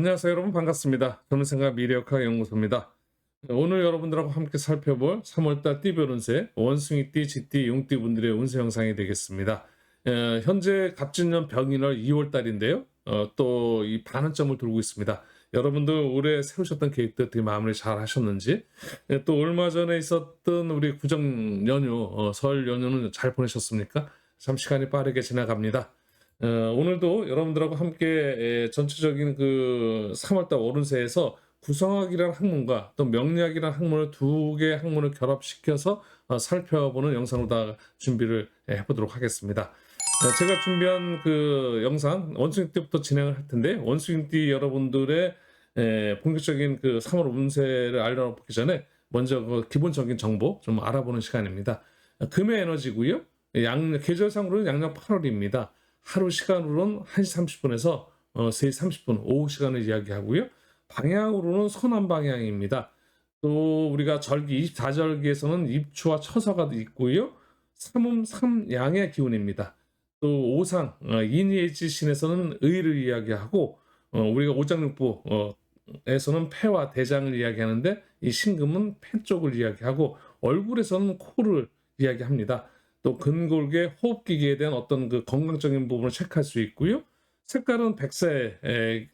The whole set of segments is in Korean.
안녕하세요 여러분, 반갑습니다. 저는 생각 미래역학 연구소입니다. 오늘 여러분들하고 함께 살펴볼 3월달 띠별 운세, 원숭이띠, 쥐띠, 용띠 분들의 운세 영상이 되겠습니다. 현재 갑진년 병인월 2월달인데요. 또 이 반환점을 돌고 있습니다. 여러분들 올해 세우셨던 계획들 어떻게 마무리 잘 하셨는지, 또 얼마 전에 있었던 우리 구정 연휴, 설 연휴는 잘 보내셨습니까? 참 시간이 빠르게 지나갑니다. 오늘도 여러분들하고 함께 전체적인 그 3월달 오른세에서 구성학이라는 학문과 또 명리학이라는 학문을 두 개의 학문을 결합시켜서 살펴보는 영상으로 다 준비를 해보도록 하겠습니다. 제가 준비한 그 영상 원숭이띠부터 진행을 할 텐데, 원숭이띠 여러분들의 본격적인 그 3월 운세를 알아보기 전에 먼저 그 기본적인 정보 좀 알아보는 시간입니다. 금의 에너지고요. 계절상으로는 양력 8월입니다. 하루 시간으로는 1시 30분에서 3시 30분 오후 시간을 이야기하고요. 방향으로는 서남 방향입니다. 또 우리가 절기 24절기에서는 입추와 처서가 있고요. 삼음 삼양의 기운입니다. 또 오상 인의지신에서는 의를 이야기하고, 우리가 오장육부 에서는 폐와 대장을 이야기하는데, 이 신금은 폐 쪽을 이야기하고, 얼굴에서는 코를 이야기합니다. 또 근골계 호흡기계에 대한 어떤 그 건강적인 부분을 체크할 수 있고요. 색깔은 백색을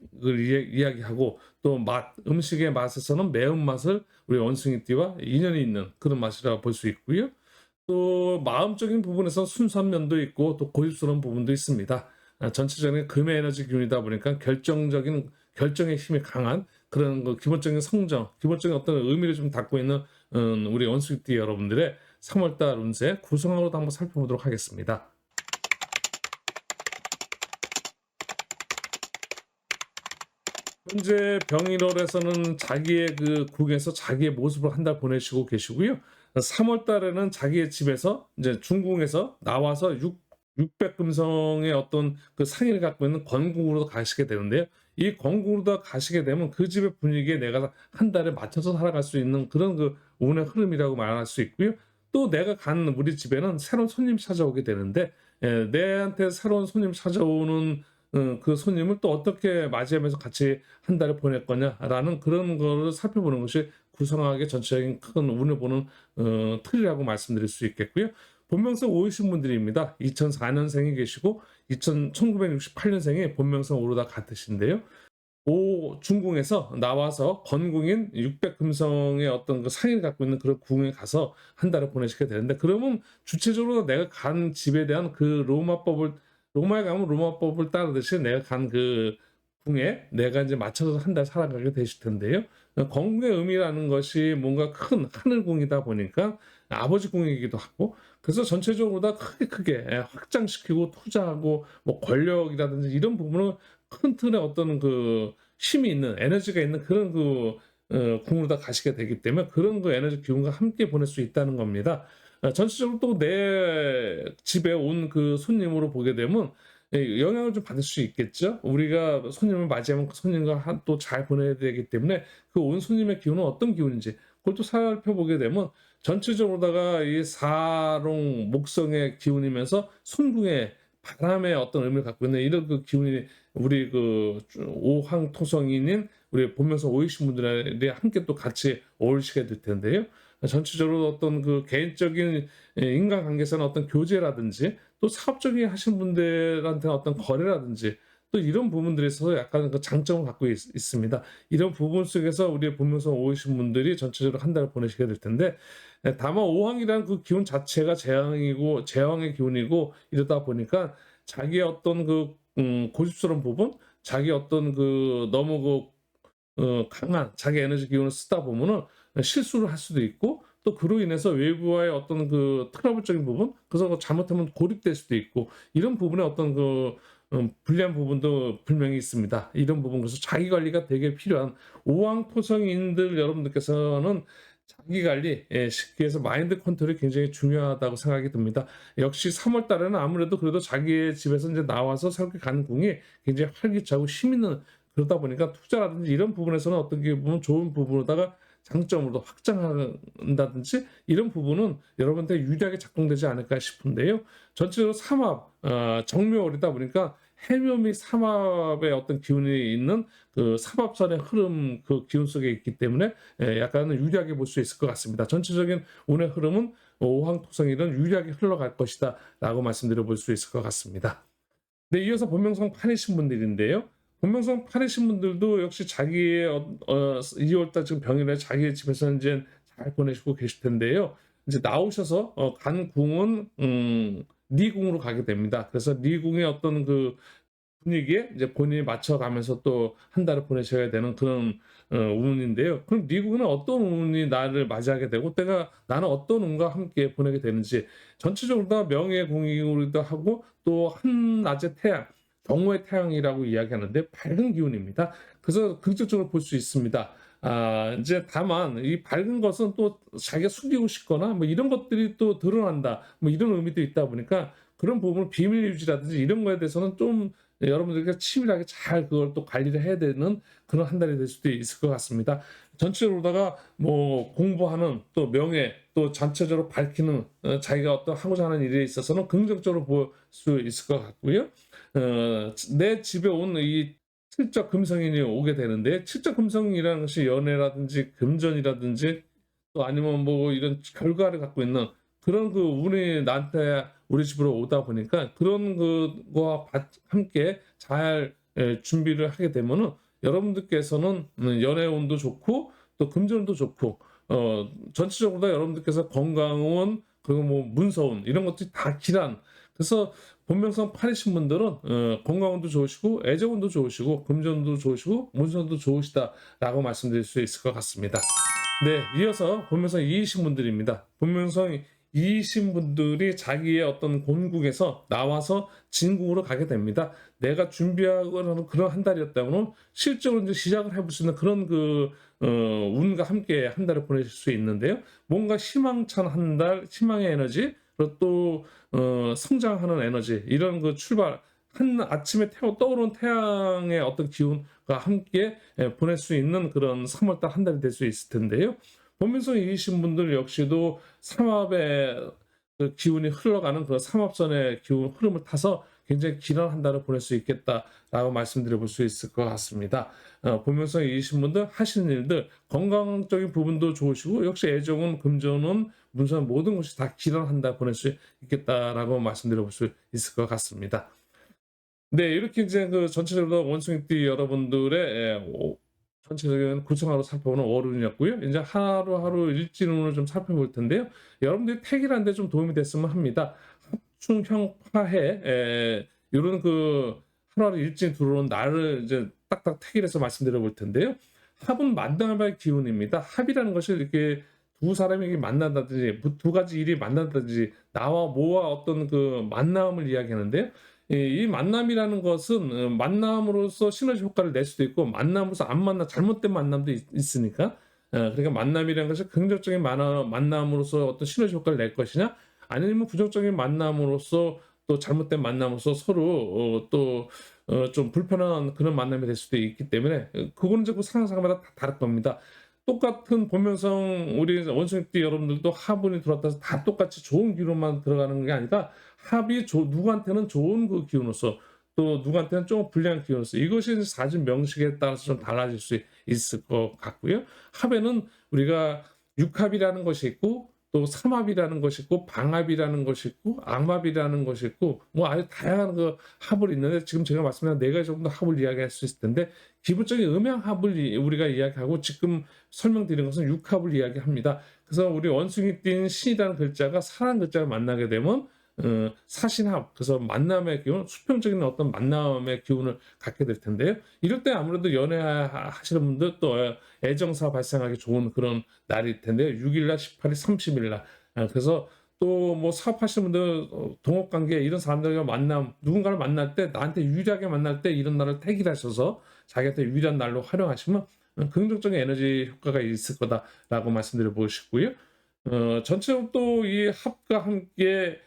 이야기하고, 또 맛, 음식의 맛에서는 매운맛을 우리 원숭이띠와 인연이 있는 그런 맛이라고 볼 수 있고요. 또 마음적인 부분에서 순수한 면도 있고 또 고집스러운 부분도 있습니다. 전체적인 금의 에너지 기운이다 보니까 결정의 힘이 강한 그런 그 기본적인 성정, 기본적인 어떤 의미를 좀 담고 있는 우리 원숭이띠 여러분들의 3월달 운세 구성으로도 한번 살펴보도록 하겠습니다. 현재 병일월에서는 자기의 그 국에서 자기의 모습을 한 달 보내시고 계시고요. 3월 달에는 자기의 집에서 이제 중궁에서 나와서 600금성의 어떤 그 상의를 갖고 있는 건국으로 가시게 되는데요. 이 건국으로 가시게 되면 그 집의 분위기에 내가 한 달에 맞춰서 살아갈 수 있는 그런 그 운의 흐름이라고 말할 수 있고요. 또 내가 간 우리 집에는 새로운 손님이 찾아오게 되는데, 내한테 새로운 손님 찾아오는 그 손님을 또 어떻게 맞이하면서 같이 한 달을 보낼 거냐라는 그런 거를 살펴보는 것이 구성학의 전체적인 큰 운을 보는 틀이라고 말씀드릴 수 있겠고요. 본명성 5이신 분들입니다. 2004년생이 계시고 1968년생이 본명성 5로 다 같으신데요. 오 중궁에서 나와서 건궁인 600금성의 어떤 그 상의를 갖고 있는 그런 궁에 가서 한 달을 보내시게 되는데, 그러면 주체적으로 내가 간 집에 대한 그 로마에 가면 로마법을 따르듯이 내가 간 그 궁에 내가 이제 맞춰서 한 달 살아가게 되실 텐데요. 건궁의 의미라는 것이 뭔가 큰 하늘궁이다 보니까 아버지 궁이기도 하고, 그래서 전체적으로 다 크게 확장시키고 투자하고 뭐 권력이라든지 이런 부분을 큰 틀의 어떤 그 힘이 있는 에너지가 있는 그런 그 궁으로 다 가시게 되기 때문에 그런 그 에너지 기운과 함께 보낼 수 있다는 겁니다. 전체적으로 또 내 집에 온 그 손님으로 보게 되면 영향을 좀 받을 수 있겠죠. 우리가 손님을 맞이하면 그 손님과 또 잘 보내야 되기 때문에 그 온 손님의 기운은 어떤 기운인지 그걸 또 살펴보게 되면, 전체적으로다가 이 사롱 목성의 기운이면서 순궁의 바람의 어떤 의미를 갖고 있는 이런 그 기운이 우리 그 오황토성인인 우리 본명성 오이신 분들이 함께 또 같이 어울리시게 될 텐데요. 전체적으로 어떤 그 개인적인 인간관계에서는 어떤 교제라든지 또 사업적인 하신 분들한테 어떤 거래라든지 또 이런 부분들에 있어서 약간 그 장점을 갖고 있습니다. 이런 부분 속에서 우리 본명성 오이신 분들이 전체적으로 한 달을 보내시게 될 텐데, 다만 오황이라는 그 기운 자체가 재앙이고 재앙의 기운이고 이러다 보니까 자기의 어떤 그 고집스러운 부분, 자기 어떤 그 너무 강한 자기 에너지 기운을 쓰다 보면은 실수를 할 수도 있고, 또 그로 인해서 외부와의 어떤 그 트러블적인 부분, 그래서 잘못하면 고립될 수도 있고, 이런 부분에 어떤 그 불리한 부분도 분명히 있습니다. 이런 부분, 그래서 자기 관리가 되게 필요한 오왕토성인들 여러분들께서는 자기 관리, 쉽게 해서 마인드 컨트롤이 굉장히 중요하다고 생각이 듭니다. 역시 3월 달에는 아무래도 그래도 자기의 집에서 이제 나와서 새롭게 가는 궁이 굉장히 활기차고 힘 있는, 그러다 보니까 투자라든지 이런 부분에서는 어떻게 보면 좋은 부분으로다가 장점으로 확장한다든지 이런 부분은 여러분한테 유리하게 작동되지 않을까 싶은데요. 전체적으로 삼합 정묘월이다 보니까 해묘 및 삼합의 어떤 기운이 있는 그 삼합선의 흐름 그 기운 속에 있기 때문에 약간은 유리하게 볼 수 있을 것 같습니다. 전체적인 운의 흐름은 오황토성일은 유리하게 흘러갈 것이다라고 말씀드려 볼 수 있을 것 같습니다. 네, 이어서 본명성 8이신 분들인데요. 본명성 8이신 분들도 역시 자기의 2월달 지금 병일에 자기의 집에서 이제 잘 보내시고 계실 텐데요. 이제 나오셔서 간 궁은 리궁으로 가게 됩니다. 그래서 리궁의 어떤 그 분위기에 이제 본인이 맞춰가면서 또 한 달을 보내셔야 되는 그런 운인데요. 그럼 미국은 어떤 운이 나를 맞이하게 되고 때가 나는 어떤 운과 함께 보내게 되는지 전체적으로 다 명예 공이기도 하고 또 한낮의 태양, 경호의 태양이라고 이야기하는데 밝은 기운입니다. 그래서 긍정적으로 볼 수 있습니다. 이제 다만 이 밝은 것은 또 자기가 숨기고 싶거나 뭐 이런 것들이 또 드러난다. 뭐 이런 의미도 있다 보니까 그런 부분을 비밀 유지라든지 이런 거에 대해서는 좀 여러분들께 치밀하게 잘 그걸 또 관리를 해야 되는 그런 한 달이 될 수도 있을 것 같습니다. 전체로다가 뭐 공부하는 또 명예 또 전체적으로 밝히는 자기가 어떤 하고자 하는 일에 있어서는 긍정적으로 볼 수 있을 것 같고요. 내 집에 온 이 칠적 금성인이 오게 되는데 칠적 금성이라는 것이 연애라든지 금전이라든지 또 아니면 뭐 이런 결과를 갖고 있는 그런 그 운이 나한테 우리 집으로 오다 보니까 그런 것과 함께 잘 준비를 하게 되면은 여러분들께서는 연애운도 좋고 또 금전운도 좋고 전체적으로 다 여러분들께서 건강운 그리고 뭐 문서운 이런 것들이 다 길한 그래서 본명성 8이신 분들은 건강운도 좋으시고 애정운도 좋으시고 금전운도 좋으시고 문서운도 좋으시다라고 말씀드릴 수 있을 것 같습니다. 네, 이어서 본명성 2이신 분들입니다. 본명성 2이신 분들이 자기의 어떤 본국에서 나와서 진국으로 가게 됩니다. 내가 준비하고는 그런 한 달이었다면 실제로 이제 시작을 해볼 수 있는 그런 운과 함께 한 달을 보내실 수 있는데요. 뭔가 희망찬 한 달, 희망의 에너지, 그리고 또 성장하는 에너지 이런 그 출발 한 아침에 떠오르는 태양의 어떤 기운과 함께 보낼 수 있는 그런 3월달 한 달이 될 수 있을 텐데요. 본명성이신 분들 역시도 삼합의 그 기운이 흘러가는 그 삼합선의 기운 흐름을 타서 굉장히 길한 한 달을 보낼 수 있겠다라고 말씀드려 볼 수 있을 것 같습니다. 본명성이신 분들 하시는 일들 건강적인 부분도 좋으시고 역시 애정은 금전은 문서는 모든 것이 다 길한 한 달 보낼 수 있겠다라고 말씀드려 볼 수 있을 것 같습니다. 네, 이렇게 이제 그 전체적으로 원숭이띠 여러분들의 전체적인 구성으로 살펴보는 월운이었고요. 이제 하루하루 일진운을 좀 살펴볼 텐데요. 여러분들이 택일하는 데 좀 도움이 됐으면 합니다. 합충형 파해 요런 그 하루하루 일진 들어오는 날을 이제 딱딱 택일해서 말씀드려 볼 텐데요. 합은 만남의 기운입니다. 합이라는 것이 이렇게 두 사람이 만난다든지 두 가지 일이 만난다든지 나와 뭐와 어떤 그 만남을 이야기하는데요. 이 만남이라는 것은 만남으로써 시너지 효과를 낼 수도 있고 만남으로서 안 만나 잘못된 만남도 있으니까 그러니까 만남이라는 것이 긍정적인 만남으로서 어떤 시너지 효과를 낼 것이냐 아니면 부정적인 만남으로서 또 잘못된 만남으로서 서로 또 좀 불편한 그런 만남이 될 수도 있기 때문에 그거는 이제 그 상황마다 다 다를 겁니다. 똑같은 본명성 우리 원숭이띠 여러분들도 합운이 들어왔다 해서 다 똑같이 좋은 기운만 들어가는 게 아니라 합이 누구한테는 좋은 그 기운으로서 또 누구한테는 좀 불리한 기운으로서 이것이 사주 명식에 따라서 좀 달라질 수 있을 것 같고요. 합에는 우리가 육합이라는 것이 있고 또 삼합이라는 것이 있고 방합이라는 것이 있고 암합이라는 것이 있고 뭐 아주 다양한 그 합을 있는데 지금 제가 말씀드린 네 가지 정도 합을 이야기할 수 있을 텐데 기본적인 음양합을 우리가 이야기하고 지금 설명드린 것은 육합을 이야기합니다. 그래서 우리 원숭이 띈 신이라는 글자가 사라는 글자를 만나게 되면 사신합 그래서 만남의 기운 수평적인 어떤 만남의 기운을 갖게 될 텐데요. 이럴 때 아무래도 연애하시는 분들 또 애정사 발생하기 좋은 그런 날일 텐데요. 6일날 18일 30일날 그래서 또 뭐 사업하시는 분들 동업관계 이런 사람들과 만남 누군가를 만날 때 나한테 유리하게 만날 때 이런 날을 택일하셔서 자기한테 유리한 날로 활용하시면 긍정적인 에너지 효과가 있을 거다라고 말씀드려 보시고요. 전체적으로 또 이 합과 함께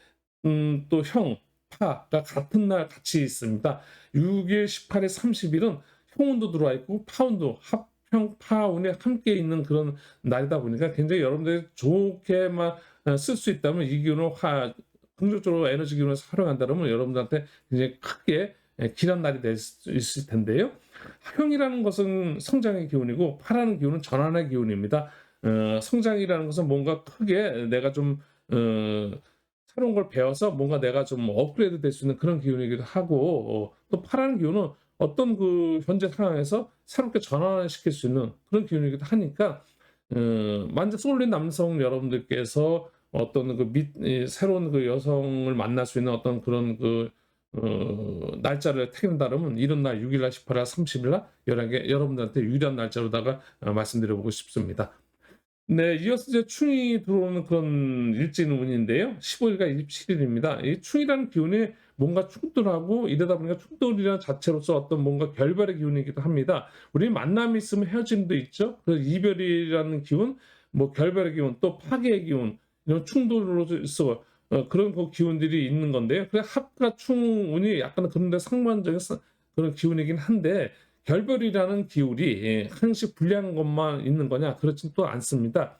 또 형, 파가 같은 날 같이 있습니다. 6일, 18일, 30일은 형운도 들어와 있고 파운도 합형, 파운이 함께 있는 그런 날이다 보니까 굉장히 여러분들이 좋게만 쓸 수 있다면 이 기운을 긍정적으로 에너지 기운을 활용한다면 여러분들한테 굉장히 크게 길한 날이 될 수 있을 텐데요. 형이라는 것은 성장의 기운이고 파라는 기운은 전환의 기운입니다. 성장이라는 것은 뭔가 크게 내가 좀 어 새로운 걸 배워서 뭔가 내가 좀 업그레이드 될 수 있는 그런 기운이기도 하고 또 파라는 기운은 어떤 그 현재 상황에서 새롭게 전환을 시킬 수 있는 그런 기운이기도 하니까 만약 솔린 남성 여러분들께서 어떤 그 새로운 그 여성을 만날 수 있는 어떤 그런 그 날짜를 택한다면 이런 날 6일 날, 18일 날, 30일 날 여러분들한테 유리한 날짜로다가 말씀드려 보고 싶습니다. 네, 이어서 이제 충이 들어오는 그런 일진운인데요. 15일과 27일입니다. 이 충이라는 기운이 뭔가 충돌하고 이러다 보니까 충돌이라는 자체로서 어떤 뭔가 결별의 기운이기도 합니다. 우리 만남이 있으면 헤어짐도 있죠. 그래서 이별이라는 기운, 뭐 결별의 기운, 또 파괴의 기운, 이런 충돌로서 그런 그 기운들이 있는 건데요. 그래 합과 충운이 약간 그런 데 상반적인 그런 기운이긴 한데 결별이라는 기울이 항시 불리한 것만 있는 거냐? 그렇진 또 않습니다.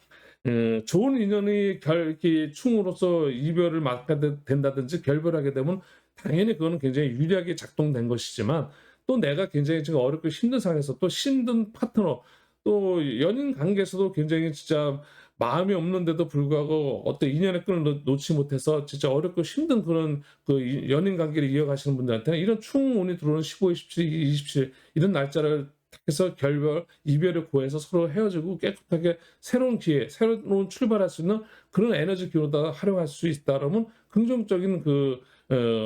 좋은 인연이 이렇게 충으로서 이별을 맞게 된다든지 결별하게 되면 당연히 그거는 굉장히 유리하게 작동된 것이지만 또 내가 굉장히 지금 어렵고 힘든 상황에서 또 힘든 파트너 또 연인 관계에서도 굉장히 진짜 마음이 없는데도 불구하고 어떤 인연의 끈을 놓지 못해서 진짜 어렵고 힘든 그런 그 연인 관계를 이어가시는 분들한테는 이런 충운이 들어오는 15, 27, 27 이런 날짜를 택해서 결별, 이별을 고해서 서로 헤어지고 깨끗하게 새로운 기회, 새로운 출발할 수 있는 그런 에너지 기운으로다가 활용할 수 있다라면 긍정적인 그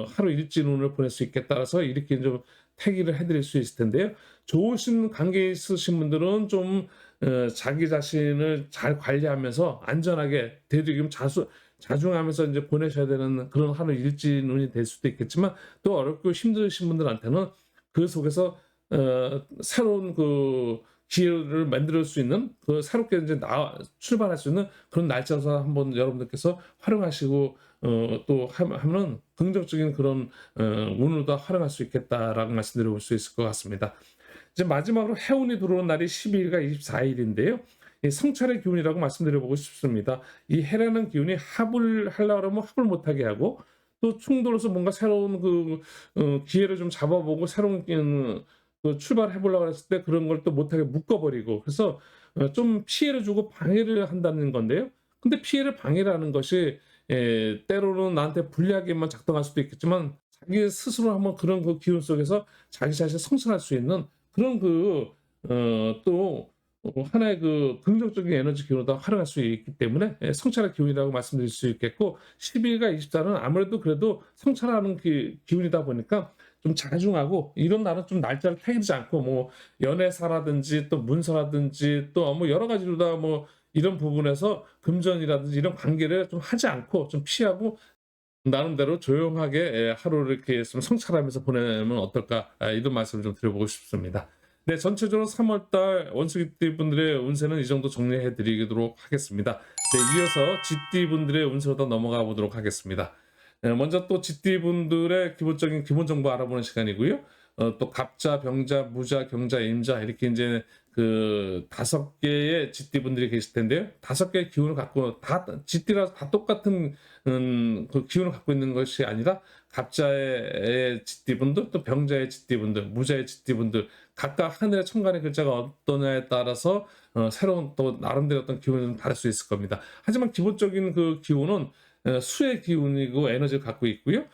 하루 일진운을 보낼 수 있겠다라서 이렇게 좀 태기를 해드릴 수 있을 텐데요. 좋으신 관계에 있으신 분들은 좀 자기 자신을 잘 관리하면서 안전하게 되도록이면 자중하면서 이제 보내셔야 되는 그런 하루 일진운이 될 수도 있겠지만 또 어렵고 힘드신 분들한테는 그 속에서 새로운 그 기회를 만들 수 있는 그 새롭게 이제 출발할 수 있는 그런 날짜서 한번 여러분들께서 활용하시고 또 하면은 긍정적인 그런 운으로 다 활용할 수 있겠다라고 말씀드려 볼 수 있을 것 같습니다. 이제 마지막으로 해운이 들어오는 날이 12일과 24일인데요. 이 성찰의 기운이라고 말씀드려 보고 싶습니다. 이 해라는 기운이 합을 하려고 하면 합을 못하게 하고 또 충돌해서 뭔가 새로운 그 기회를 좀 잡아보고 새로운 그 출발해 보려고 했을 때 그런 걸 또 못하게 묶어버리고 그래서 좀 피해를 주고 방해를 한다는 건데요. 근데 피해를 방해라는 것이 때로는 나한테 불리하게만 작동할 수도 있겠지만 자기 스스로 한번 그런 그 기운 속에서 자기 자신을 성찰할 수 있는 그런 또 하나의 그 긍정적인 에너지 기운으로 활용할 수 있기 때문에 성찰의 기운이라고 말씀드릴 수 있겠고 12일과 24일은 아무래도 그래도 성찰하는 기운이다 보니까 좀 자중하고 이런 날은 좀 날짜를 태우지 않고 뭐 연애사라든지 또 문서라든지 또 뭐 여러 가지로 다 뭐 이런 부분에서 금전이라든지 이런 관계를 좀 하지 않고 좀 피하고 나름대로 조용하게 하루를 이렇게 좀 성찰하면서 보내면 어떨까 이런 말씀을 좀 드려보고 싶습니다. 네, 전체적으로 3월달 원숭이띠 분들의 운세는 이 정도 정리해 드리도록 하겠습니다. 네, 이어서 쥐띠 분들의 운세로 넘어가 보도록 하겠습니다. 먼저 또 쥐띠 분들의 기본적인 기본 정보 알아보는 시간이고요. 또 갑자, 병자, 무자, 경자, 임자 이렇게 이제 그 5개의 쥐띠 분들이 계실 텐데요. 5개의 기운을 갖고 다 쥐띠라서 다 똑같은 그 기운을 갖고 있는 것이 아니라 갑자의 쥐띠분들 또 병자의 쥐띠분들 무자의 쥐띠분들 각각 하늘의 천간의 글자가 어떠냐에 따라서 새로운 또 나름대로 어떤 기운이 좀 다를 수 있을 겁니다. 하지만 기본적인 그 기운은 수의 기운이고 에너지를 갖고 있고요.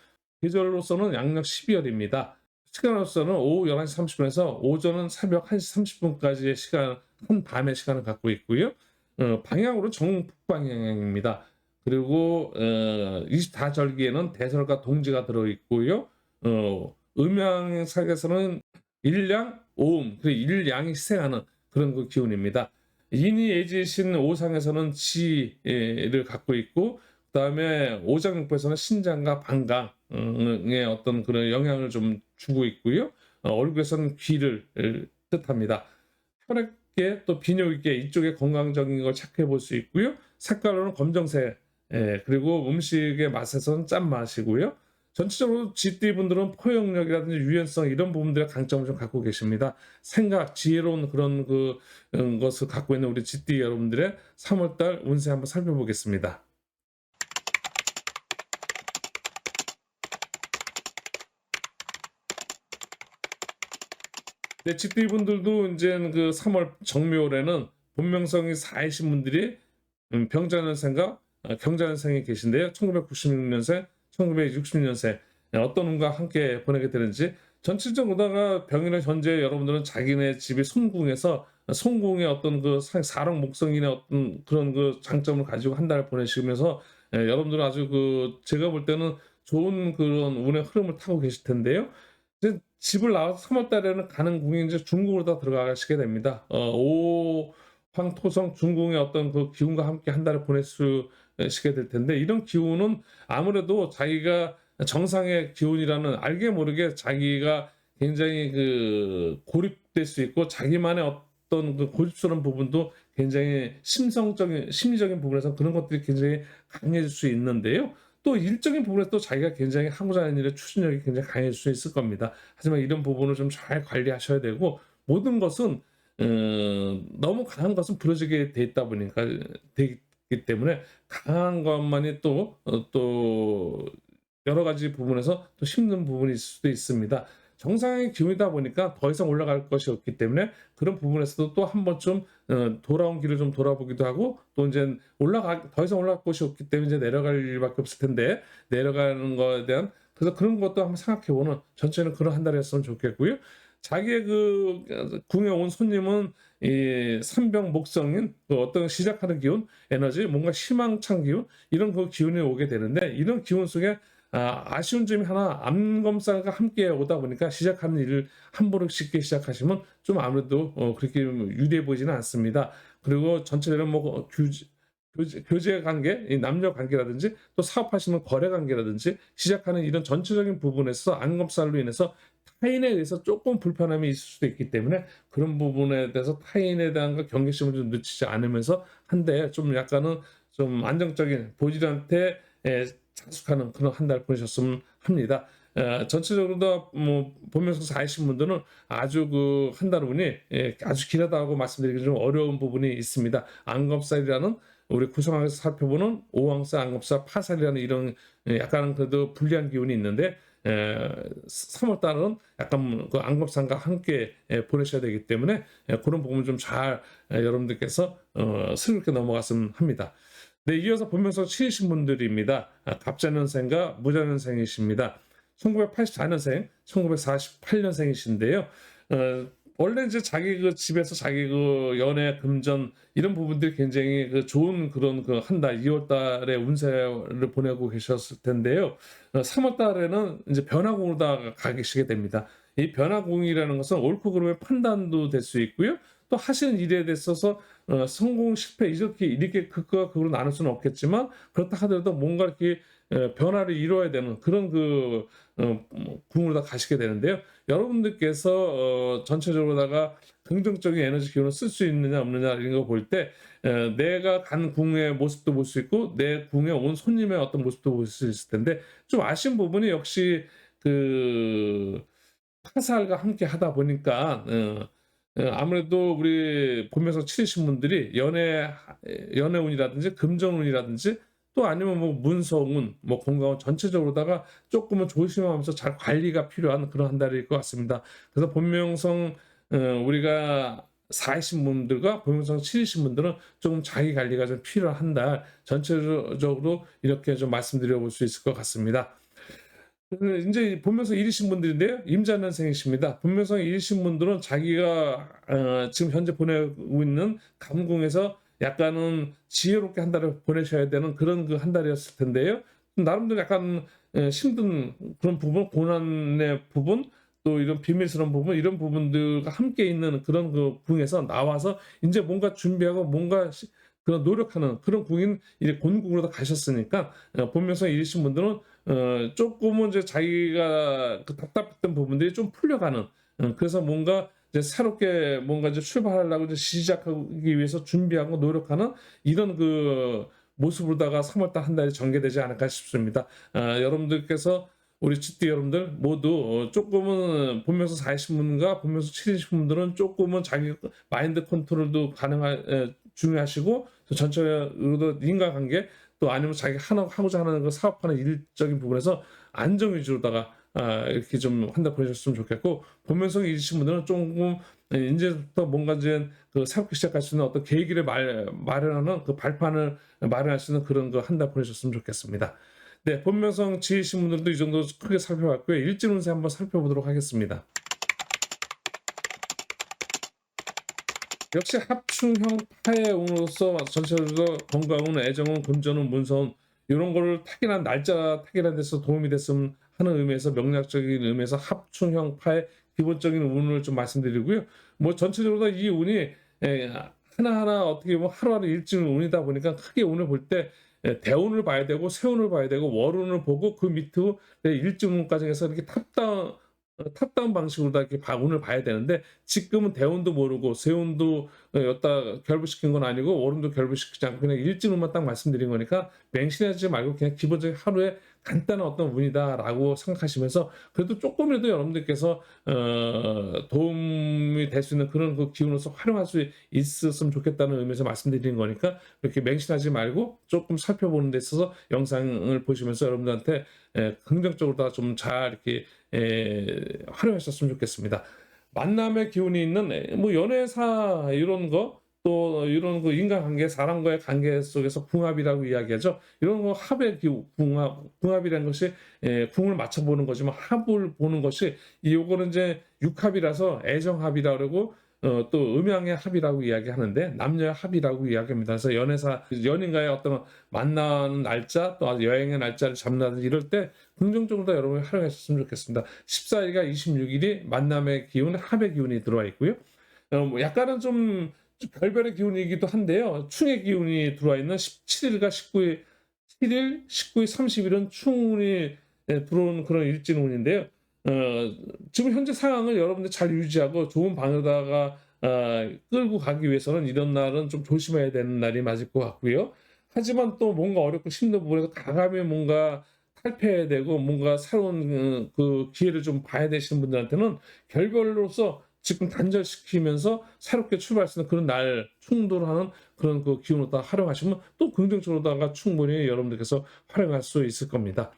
계절로서는 양력 12월입니다. 시간으로서는 오후 11시 30분에서 오전은 새벽 1시 30분까지의 시간, 한 밤의 시간을 갖고 있고요. 방향으로 정북방향입니다. 그리고 24절기에는 대설과 동지가 들어있고요. 음양상에서는 일양, 오음, 그 일양이 희생하는 그런 그 기운입니다. 인이 예지신 오상에서는 지를 갖고 있고 그다음에 오장육부에서는 신장과 방광의 어떤 그런 영향을 좀 주고 있고요. 얼굴에서는 귀를 뜻합니다. 혈액계 또 비뇨기계 이쪽에 건강적인 걸 체크해 볼 수 있고요. 색깔로는 검정색 그리고 음식의 맛에서는 짠맛이고요. 전체적으로 쥐띠 분들은 포용력이라든지 유연성 이런 부분들의 강점을 좀 갖고 계십니다. 생각, 지혜로운 그런 것을 갖고 있는 우리 쥐띠 여러분들의 3월달 운세 한번 살펴보겠습니다. 네, 집디 분들도 인제는 그 3월 정묘월에는 본명성이 4이신 분들이 병자년생과 경자년생이 계신데요. 1996년생, 1960년생 어떤 운과 함께 보내게 되는지 전체적으로다가 병인은 현재 여러분들은 자기네 집이 손궁에서 손궁의 어떤 그 사록 목성인의 어떤 그런 그 장점을 가지고 한 달을 보내시면서 여러분들은 아주 그 제가 볼 때는 좋은 그런 운의 흐름을 타고 계실 텐데요. 이제 집을 나와서 3월 달에는 가는 궁이 이제 중궁으로 다 들어가시게 됩니다. 오황토성 중궁의 어떤 그 기운과 함께 한 달을 보낼 수 시게 될 텐데 이런 기운은 아무래도 자기가 정상의 기운이라는 알게 모르게 자기가 굉장히 그 고립될 수 있고 자기만의 어떤 그 고집스러운 부분도 굉장히 심성적인 심리적인 부분에서 그런 것들이 굉장히 강해질 수 있는데요. 또 일적인 부분에서 또 자기가 굉장히 하고자 하는 일의 추진력이 굉장히 강해질 수 있을 겁니다. 하지만 이런 부분을 좀 잘 관리하셔야 되고 모든 것은 너무 강한 것은 부러지게 돼 있다 보니까 되기 때문에 강한 것만이 또 여러 가지 부분에서 또 힘든 부분이 있을 수도 있습니다. 정상의 기운이다 보니까 더 이상 올라갈 것이 없기 때문에 그런 부분에서도 또 한 번쯤 돌아온 길을 좀 돌아보기도 하고 또 인제 더 이상 올라갈 곳이 없기 때문에 이제 내려갈 일밖에 없을 텐데 내려가는 거에 대한 그래서 그런 것도 한번 생각해 보는 전체는 그런 한 달이었으면 좋겠고요. 자기의 그 궁에 온 손님은 이 삼병 목성인 그 어떤 시작하는 기운, 에너지, 뭔가 희망찬 기운 이런 그 기운이 오게 되는데 이런 기운 속에 아쉬운 점이 하나 암검살과 함께 오다 보니까 시작하는 일을 함부로 쉽게 시작하시면 좀 아무래도 그렇게 유리해 보이지는 않습니다. 그리고 전체적으로 뭐 교제 관계, 이 남녀 관계라든지 또 사업하시는 거래 관계라든지 시작하는 이런 전체적인 부분에서 암검살로 인해서 타인에 의해서 조금 불편함이 있을 수도 있기 때문에 그런 부분에 대해서 타인에 대한 그 경계심을 좀 늦추지 않으면서 한데 좀 약간은 좀 안정적인 본인한테 자숙하는 그런 한 달 보내셨으면 합니다. 전체적으로 다뭐 보면서 사신 분들은 아주 그 한 달 운이 아주 길하다고 말씀드리기 좀 어려운 부분이 있습니다. 안검살이라는 우리 구성학에서 살펴보는 오왕살, 안검살, 파살이라는 이런 약간 그래도 불리한 기운이 있는데 3월 달은 약간 그 안검살과 함께 보내셔야 되기 때문에 그런 부분 좀 잘 여러분들께서 슬기롭게 넘어갔으면 합니다. 네, 이어서 본명성 치이신 분들입니다. 갑자년생과 무자년생이십니다. 1984년생, 1948년생이신데요. 원래 이제 자기 그 집에서 자기 그 연애, 금전 이런 부분들이 굉장히 그 좋은 그런 그 한 달, 2월 달에 운세를 보내고 계셨을 텐데요. 3월 달에는 이제 변화궁으로 다 가 계시게 됩니다. 이 변화궁이라는 것은 옳고 그름의 판단도 될 수 있고요. 또 하시는 일에 대해서 성공, 실패 이렇게 극과 극으로 나눌 수는 없겠지만 그렇다 하더라도 뭔가 이렇게 변화를 이루어야 되는 그런 그 궁으로 다 가시게 되는데요. 여러분들께서 전체적으로다가 긍정적인 에너지 기운을 쓸 수 있느냐 없느냐 이런 거 볼 때 내가 간 궁의 모습도 볼 수 있고 내 궁에 온 손님의 어떤 모습도 볼 수 있을 텐데 좀 아쉬운 부분이 역시 그 타살과 함께 하다 보니까 아무래도 우리 보면서 치르신 분들이 연애운이라든지 금전운이라든지 또 아니면 뭐 문서운, 뭐 건강운 전체적으로다가 조금은 조심하면서 잘 관리가 필요한 그런 한 달일 것 같습니다. 그래서 본명성 우리가 4이신 분들과 본명성 7이신 분들은 조금 자기 관리가 좀 필요한 한 달 전체적으로 이렇게 좀 말씀드려 볼 수 있을 것 같습니다. 인제 본명성 1이신 분들인데요. 임자년생이십니다. 본명성 1이신 분들은 자기가 지금 현재 보내고 있는 감궁에서 약간은 지혜롭게 한 달을 보내셔야 되는 그런 그 한 달이었을 텐데요. 나름대로 약간 힘든 그런 부분, 고난의 부분 또 이런 비밀스러운 부분 이런 부분들과 함께 있는 그런 그 궁에서 나와서 인제 뭔가 준비하고 뭔가 그런 노력하는 그런 궁인 이제 본궁으로 가셨으니까 본명성 1이신 분들은 쪼끔은 이제 자기가 그 답답했던 부분들이 좀 풀려가는 그래서 뭔가 이제 새롭게 뭔가 이제 출발하려고 이제 시작하기 위해서 준비하고 노력하는 이런 그 모습으로다가 3월 달 한 달이 전개되지 않을까 싶습니다. 여러분들께서 우리 치띠 여러분들 모두 쪼끔은 본명성 4이신 분과 본명성 7이신 분들은 쪼끔은 자기 마인드 컨트롤도 중요하시고 또 전체적으로도 인간관계 또 아니면 자기가 하고자 하는 그 사업하는 일적인 부분에서 안정 위주로다가 이렇게 좀 한다 보내셨으면 좋겠고, 본명성 있으신 분들은 조금 인제부터 뭔가 이제 그 새롭게 시작할 수 있는 어떤 계기를 마련하는 그 발판을 마련할 수 있는 그런 거 한다 보내셨으면 좋겠습니다. 네, 본명성 지으신 분들도 이 정도 크게 살펴봤고요. 일진 운세 한번 살펴보도록 하겠습니다. 역시 합충형 파의 운으로서 전체적으로 건강운, 애정운, 금전운, 문서운 이런 거를 타결한 날짜 타결한 데서 도움이 됐으면 하는 의미에서 명략적인 의미에서 합충형 파의 기본적인 운을 좀 말씀드리고요. 뭐 전체적으로 이 운이 하나하나 어떻게 보면 하루하루 일진 운이다 보니까 크게 운을 볼 때 대운을 봐야 되고 세운을 봐야 되고 월운을 보고 그 밑으로 일진 운까지 해서 이렇게 탑다운 방식으로 다 이렇게 운을 봐야 되는데, 지금은 대운도 모르고 세운도 여기다 결부시킨 건 아니고 월운도 결부시키지 않고 그냥 일진운만 딱 말씀드린 거니까 맹신하지 말고 그냥 기본적인 하루에 간단한 어떤 운이다라고 생각하시면서 그래도 조금이라도 여러분들께서 도움이 될 수 있는 그런 그 기운으로서 활용할 수 있었으면 좋겠다는 의미에서 말씀드리는 거니까, 그렇게 맹신하지 말고 조금 살펴보는 데 있어서 영상을 보시면서 여러분들한테 긍정적으로 다 좀 잘 이렇게 활용하셨으면 좋겠습니다. 만남의 기운이 있는 뭐 연애사 이런 거, 또 이런 그 인간관계, 사람과의 관계 속에서 궁합이라고 이야기하죠. 이런 거 합의 기운, 궁합이라는 것이 궁을 맞춰보는 거지만 합을 보는 것이 요거는 이제 육합이라서 애정합이라 그러고 또 음양의 합이라고 이야기하는데 남녀의 합이라고 이야기합니다. 그래서 연인과의 어떤 만나는 날짜, 또 여행의 날짜를 잡는다든지 이럴 때 긍정적으로 다 여러분이 활용하셨으면 좋겠습니다. 14일과 26일이 만남의 기운, 합의 기운이 들어와 있고요. 뭐 약간은 좀 별별의 기운이기도 한데요. 충의 기운이 들어와 있는 17일과 19일, 7일, 19일, 30일은 충운이 들어오는 그런 일진운인데요. 어, 지금 현재 상황을 여러분들 잘 유지하고 좋은 방에다가 끌고 가기 위해서는 이런 날은 좀 조심해야 되는 날이 맞을 것 같고요. 하지만 또 뭔가 어렵고 힘든 부분에서 과감히 뭔가 탈피해야 되고 뭔가 새로운 그 기회를 좀 봐야 되시는 분들한테는 결별로서 지금 단절시키면서 새롭게 출발할 수 있는 그런 날 충돌하는 그런 그 기운을 다 활용하시면 또 긍정적으로다가 충분히 여러분들께서 활용할 수 있을 겁니다.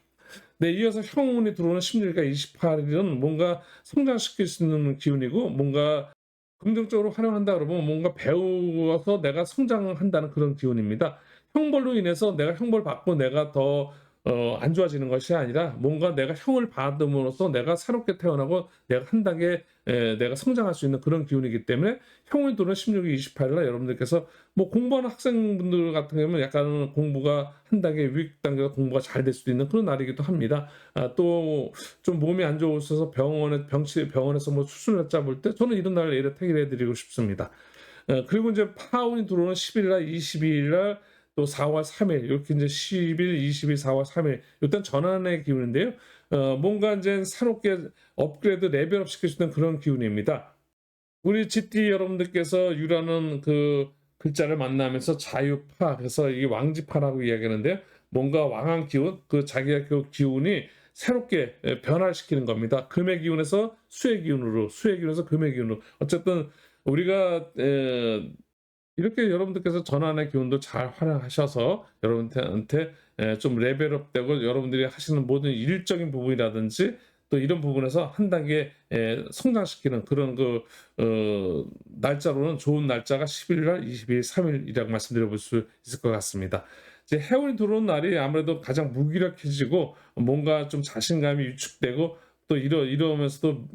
네, 이어서 형운이 들어오는 16일과 28일은 뭔가 성장시킬 수 있는 기운이고, 뭔가 긍정적으로 활용한다 그러면 뭔가 배워서 내가 성장한다는 그런 기운입니다. 형벌로 인해서 내가 형벌 받고 내가 더 안 좋아지는 것이 아니라 뭔가 내가 형을 받음으로써 내가 새롭게 태어나고 내가 한 단계 내가 성장할 수 있는 그런 기운이기 때문에 형을 도는 16일, 28일 날 여러분들께서 뭐 공부하는 학생분들 같은 경우는 약간 공부가 한 단계 위 단계가 공부가 잘 될 수도 있는 그런 날이기도 합니다. 또 좀 몸이 안 좋으셔서 병원에서 뭐 수술 날짜 볼 때 저는 이런 날 예를 해결해 드리고 싶습니다. 그리고 이제 파운이 들어오는 10일 날, 22일 날, 또 4월 3일 이렇게 이제 10일, 20일, 4월 3일 일단 전환의 기운인데요. 뭔가 이제 새롭게 업그레이드 레벨업 시킬 수 있는 그런 기운입니다. 우리 GT 여러분들께서 유라는 그 글자를 만나면서 자유파, 그래서 이게 왕지파라고 이야기하는데요. 뭔가 왕한 기운, 그 자기의 그 기운이 새롭게 변화시키는 겁니다. 금의 기운에서 수의 기운으로, 수의 기운에서 금의 기운으로. 어쨌든 우리가 이렇게 여러분들께서 전환의 기운도 잘 활용하셔서 여러분한테 좀 레벨업되고 여러분들이 하시는 모든 일적인 부분이라든지 또 이런 부분에서 한 단계 성장시키는 그런 그 날짜로는 좋은 날짜가 10일 날, 20일, 3일이라고 말씀드려 볼 수 있을 것 같습니다. 이제 해운이 들어온 날이 아무래도 가장 무기력해지고 뭔가 좀 자신감이 위축되고 또 이러면서도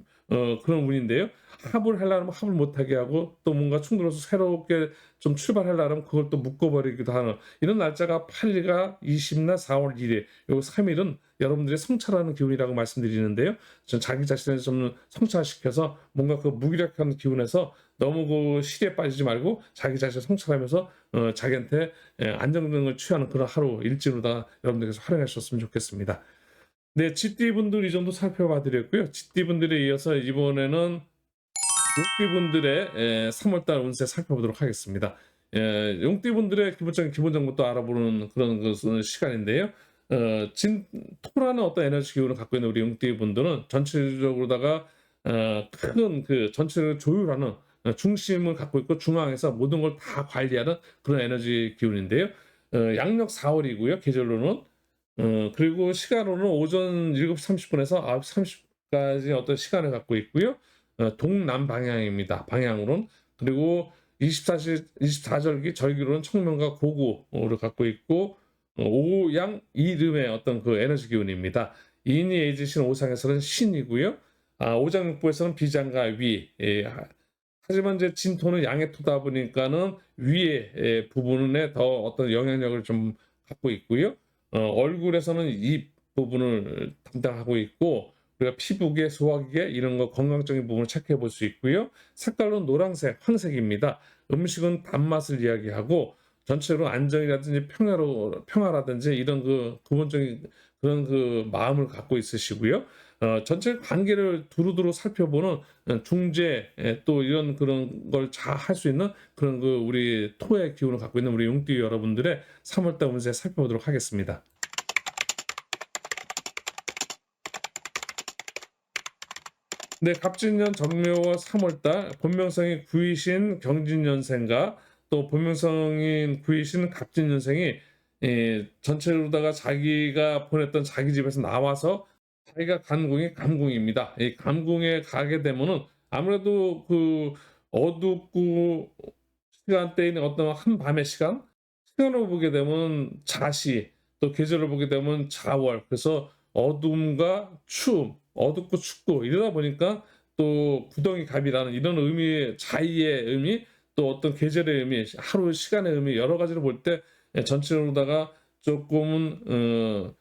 그런 운인데요. 합을 하려면 합을 못하게 하고 또 뭔가 충돌해서 새롭게 좀 출발하려면 그걸 또 묶어버리기도 하는 이런 날짜가 8일과 20날, 4월 1일 요 3일은 여러분들의 성찰하는 기운이라고 말씀드리는데요. 전 자기 자신을 좀 성찰시켜서 뭔가 그 무기력한 기운에서 너무 그 시리에 빠지지 말고 자기 자신을 성찰하면서 자기한테 안정감을 취하는 그런 하루 일진으로다 여러분들께서 활용하셨으면 좋겠습니다. 네, GT분들 이 정도 살펴봐 드렸고요. GT분들에 이어서 이번에는 용띠분들의 3월달 운세 살펴보도록 하겠습니다. 용띠분들의 기본적인 기본 정보도 알아보는 그런 시간인데요. 토라는 어떤 에너지 기운을 갖고 있는 우리 용띠분들은 전체적으로다가 큰 그 전체를 조율하는 중심을 갖고 있고 중앙에서 모든 걸 다 관리하는 그런 에너지 기운인데요. 양력 4월이고요. 계절로는 그리고 시간으로는 오전 7시 30분에서 9시 30분까지 어떤 시간을 갖고 있고요. 동남 방향입니다. 방향으로는. 그리고 24절기 절기로는 청명과 고구를 갖고 있고 오양 이름의 어떤 그 에너지 기운입니다. 인이 에이지신 오상에서는 신이고요. 오장육부에서는 비장과 위. 하지만 이제 진토는 양의 토다 보니까는 위의 부분에 더 어떤 영향력을 좀 갖고 있고요. 얼굴에서는 입 부분을 담당하고 있고, 우리가 피부계, 소화기계 이런 거 건강적인 부분을 체크해 볼 수 있고요. 색깔은 노란색, 황색입니다. 음식은 단맛을 이야기하고 전체로 안정이라든지 평화라든지 이런 그 기본적인 그런 그 마음을 갖고 있으시고요. 전체 관계를 두루두루 살펴보는 중재 또 이런 그런 걸 잘 할 수 있는 그런 그 우리 토의 기운을 갖고 있는 우리 용띠 여러분들의 3월달 운세 살펴보도록 하겠습니다. 네, 갑진년 전묘월 3월달 본명성이 구이신 경진년생과 또 본명성인 구이신 갑진년생이 전체로다가 자기가 보냈던 자기 집에서 나와서 자기가 간 궁이 감궁입니다. 이 감궁에 가게 되면은 아무래도 그 어둡고 시간대인 어떤 한밤의 시간을 보게 되면 자시, 또 계절을 보게 되면 자월. 그래서 어둠과 추움, 어둡고 춥고 이러다 보니까 또 구덩이 갑이라는 이런 의미의 자의의 의미, 또 어떤 계절의 의미, 하루 시간의 의미 여러 가지를 볼 때 전체로다가 조금은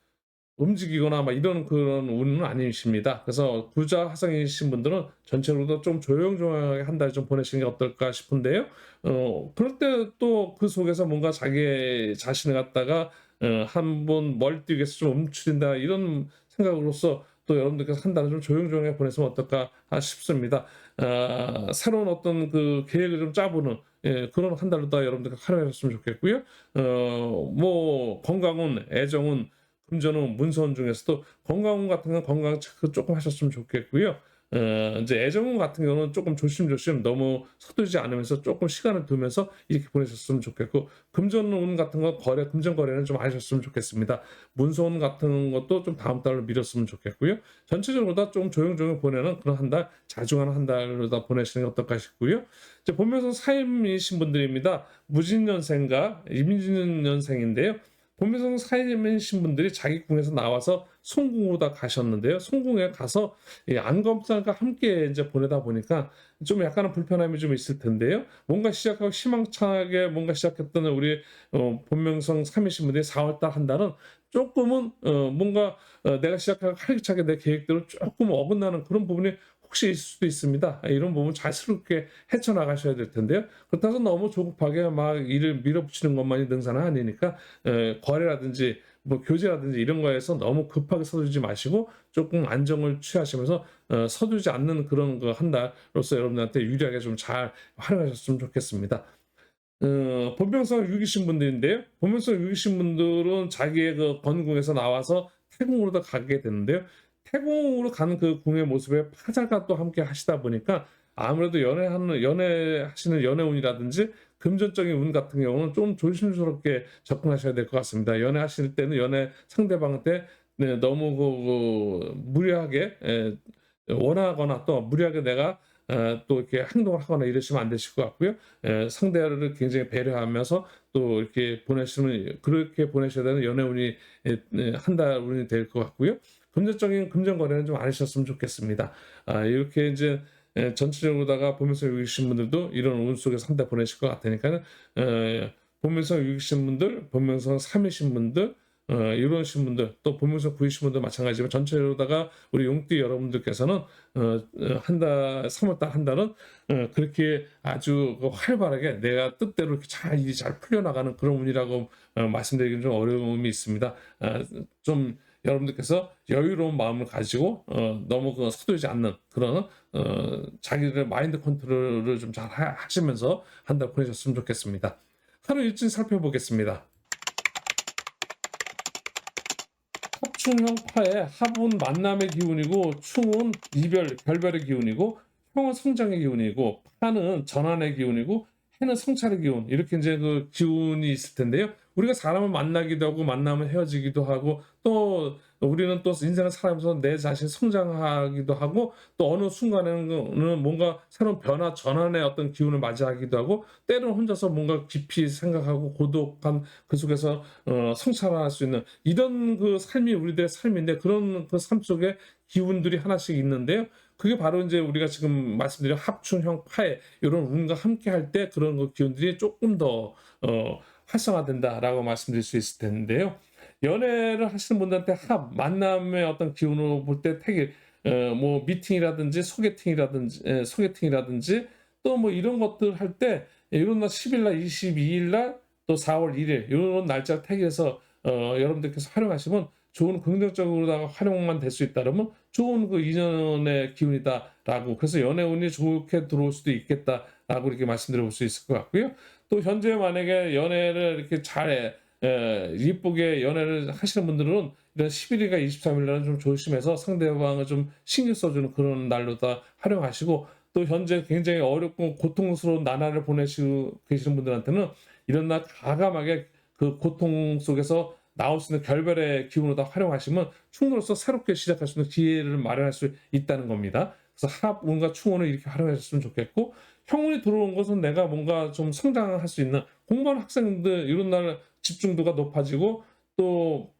움직이거나 막 이런 그런 운은 아니십니다. 그래서 부자 화성이신 분들은 전체로도 좀 조용조용하게 한 달 좀 보내시는 게 어떨까 싶은데요. 그럴 때 또 그 속에서 뭔가 자기 자신을 갖다가 한번 멀뛰기해서 좀 움츠린다 이런 생각으로서 또 여러분들께서 한 달을 좀 조용조용하게 보냈으면 어떨까 싶습니다. 새로운 어떤 그 계획을 좀 짜보는 그런 한 달로 다 여러분들 활용하셨으면 좋겠고요. 뭐 건강운, 애정운, 금전운, 문서운 중에서도 건강운 같은 건 건강 체크 조금 하셨으면 좋겠고요. 이제 애정운 같은 경우는 조금 조심조심 너무 서두르지 않으면서 조금 시간을 두면서 이렇게 보내셨으면 좋겠고, 금전운 같은 거 금전 거래는 좀 하셨으면 좋겠습니다. 문서운 같은 것도 좀 다음 달로 미뤘으면 좋겠고요. 전체적으로 다 좀 조용조용 보내는 그런 한 달, 자중하는 한 달로 다 보내시는 게 어떨까 싶고요. 이제 본명성 사임이신 분들입니다. 무진년생과 임진년생인데요. 본명성 사임이신 분들이 자기 궁에서 나와서 송궁으로 다 가셨는데요. 송궁에 가서 안검살과 함께 이제 보내다 보니까 좀 약간은 불편함이 좀 있을 텐데요. 뭔가 시작하고 희망차게 뭔가 시작했던 우리 본명성 3이신 분들이 4월달 한 달은 조금은 뭔가 내가 시작하고 활기차게 내 계획대로 조금 어긋나는 그런 부분이 혹시 있을 수도 있습니다. 이런 부분 자연스럽게 헤쳐나가셔야 될 텐데요. 그렇다고 해서 너무 조급하게 막 일을 밀어붙이는 것만이 능사는 아니니까 거래라든지 뭐 교제라든지 이런 거에서 너무 급하게 서두르지 마시고 조금 안정을 취하시면서 서두르지 않는 그런 거 한 달로서 여러분들한테 유리하게 좀 잘 활용하셨으면 좋겠습니다. 본명성 6이신 분들인데요. 본명성 6이신 분들은 자기의 그 건궁에서 나와서 태궁으로 가게 되는데요. 태궁으로 가는 그 궁의 모습에 파장과 또 함께 하시다 보니까 아무래도 연애하시는 연애운이라든지 금전적인 운 같은 경우는 좀 조심스럽게 접근하셔야 될 것 같습니다. 연애하실 때는 연애 상대방한테 너무 무리하게 원하거나 또 무리하게 내가 또 이렇게 행동을 하거나 이러시면 안 되실 것 같고요. 상대를 굉장히 배려하면서 또 이렇게 그렇게 보내셔야 되는 연애운이 한 달 운이 될 것 같고요. 금전적인 금전 거래는 좀 안 하셨으면 좋겠습니다. 이렇게 이제 전체적으로다가 보면서 여기신 분들도 이런 운 속에서 한 달 보내실 것 같으니까는 보면서 여기신 분들, 보면서 3이신 분들, 이러신 분들, 또 보면서 9이신 분들 마찬가지지만 전체로다가 우리 용띠 여러분들께서는 한 달, 3월달 한 달은 그렇게 아주 활발하게 내가 뜻대로 이렇게 일이 잘 풀려나가는 그런 운이라고 말씀드리기는 좀 어려움이 있습니다. 좀 여러분들께서 여유로운 마음을 가지고 너무 서두르지 않는 그런 자기들 마인드 컨트롤을 좀 잘 하시면서 한 달 보내셨으면 좋겠습니다. 하루 일진 살펴보겠습니다. 합충형 파의 합은 만남의 기운이고 충은 이별, 결별의 기운이고 형은 성장의 기운이고 파는 전환의 기운이고 해는 성찰의 기운, 이렇게 이제 그 기운이 있을 텐데요. 우리가 사람을 만나기도 하고 만나면 헤어지기도 하고, 또 우리는 또 인생을 살아가면서 내 자신 성장하기도 하고, 또 어느 순간에는 뭔가 새로운 변화 전환의 어떤 기운을 맞이하기도 하고, 때로는 혼자서 뭔가 깊이 생각하고 고독한 그 속에서 성찰할 수 있는 이런 그 삶이 우리들의 삶인데, 그런 그 삶 속에 기운들이 하나씩 있는데요. 그게 바로 이제 우리가 지금 말씀드린 합충형 파해 요런 운과 함께 할 때 그런 그 기운들이 조금 더 활성화된다라고 말씀드릴 수 있을 텐데요. 연애를 하시는 분들한테 만남의 어떤 기운으로 볼 때 되게 뭐 미팅이라든지 소개팅이라든지 또 뭐 이런 것들 할 때 이런 날 10일 날, 22일 날, 또 4월 1일 요런 날짜를 택해서 여러분들께서 활용하시면 좋은 긍정적으로다가 활용만 될 수 있다 그러면 좋은 그 인연의 기운이다라고, 그래서 연애운이 좋게 들어올 수도 있겠다라고 이렇게 말씀드려 볼 수 있을 것 같고요. 또 현재 만약에 연애를 이렇게 잘 이쁘게 연애를 하시는 분들은 이런 11일과 23일 날은 좀 조심해서 상대방을 좀 신경 써주는 그런 날로다 활용하시고, 또 현재 굉장히 어렵고 고통스러운 나날을 보내시고 계시는 분들한테는 이런 날 과감하게 그 고통 속에서 나올 수 있는 결별의 기운으로 다 활용하시면 충으로서 새롭게 시작할 수 있는 기회를 마련할 수 있다는 겁니다. 그래서 합운과 충운을 이렇게 활용하셨으면 좋겠고, 형운이 들어온 것은 내가 뭔가 좀 성장할 수 있는 공부하는 학생들 이런 날 집중도가 높아지고, 또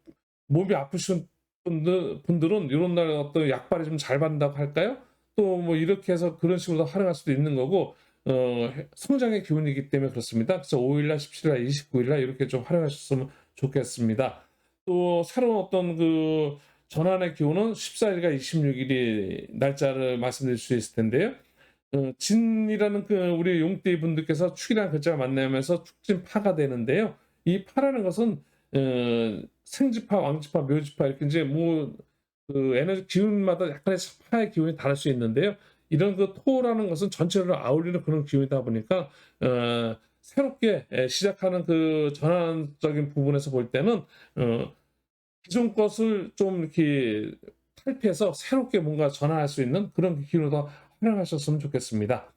몸이 아프신 분들은 이런 날 어떤 약발이 좀 잘 받는다고 할까요? 또 뭐 이렇게 해서 그런 식으로 활용할 수도 있는 거고, 성장의 기운이기 때문에 그렇습니다. 그래서 5일 날, 17일 날, 29일 날 이렇게 좀 활용하셨으면 좋겠습니다. 또 새로운 어떤 그 전환의 기운은 14일과 26일이 날짜를 말씀드릴 수 있을 텐데요. 진이라는 그 우리 용띠 분들께서 축이라는 글자가 만나면서 축진파가 되는데요. 이 파라는 것은 생지파, 왕지파, 묘지파 이렇게 이제 뭐 그 에너지 기운마다 약간의 파의 기운이 다를 수 있는데요. 이런 그 토라는 것은 전체를 아울리는 그런 기운이다 보니까 새롭게 시작하는 그 전환적인 부분에서 볼 때는 기존 것을 좀 이렇게 탈피해서 새롭게 뭔가 전환할 수 있는 그런 기운으로 활용하셨으면 좋겠습니다.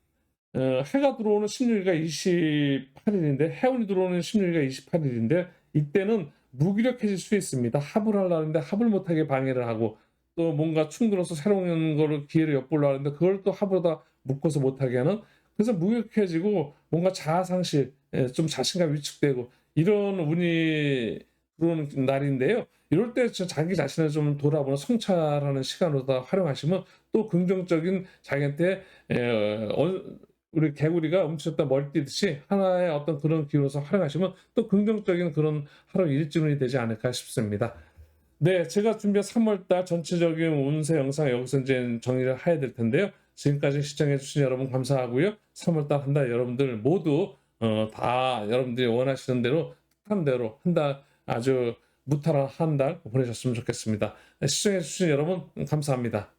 해가 들어오는 신유일가 28일인데 해운이 들어오는 신유일가 28일인데 이때는 무기력해질 수 있습니다. 합을 하려는데 합을 못하게 방해를 하고, 또 뭔가 충돌해서 새로운 거를 기회를 엿보려 하는데 그걸 또 합으로다 묶어서 못하게 하는, 그래서 무기력해지고 뭔가 자아상실, 좀 자신감이 위축되고 이런 운이 들어오는 날인데요. 이럴 때 자기 자신을 좀 돌아보는 성찰하는 시간으로 다 활용하시면 또 긍정적인 자기한테 우리 개구리가 움츠렸다 머리띠듯이 하나의 어떤 그런 기운으로서 활용하시면 또 긍정적인 그런 하루 일진운이 되지 않을까 싶습니다. 네, 제가 준비한 3월 달 전체적인 운세 영상 여기서 이제 정리를 해야 될 텐데요. 지금까지 시청해 주신 여러분 감사하고요. 3월 달 한 달 여러분들 모두 다 여러분들이 원하시는 대로 뜻한 대로 한 달 아주 무탈한 한 달 보내셨으면 좋겠습니다. 네, 시청해 주신 여러분 감사합니다.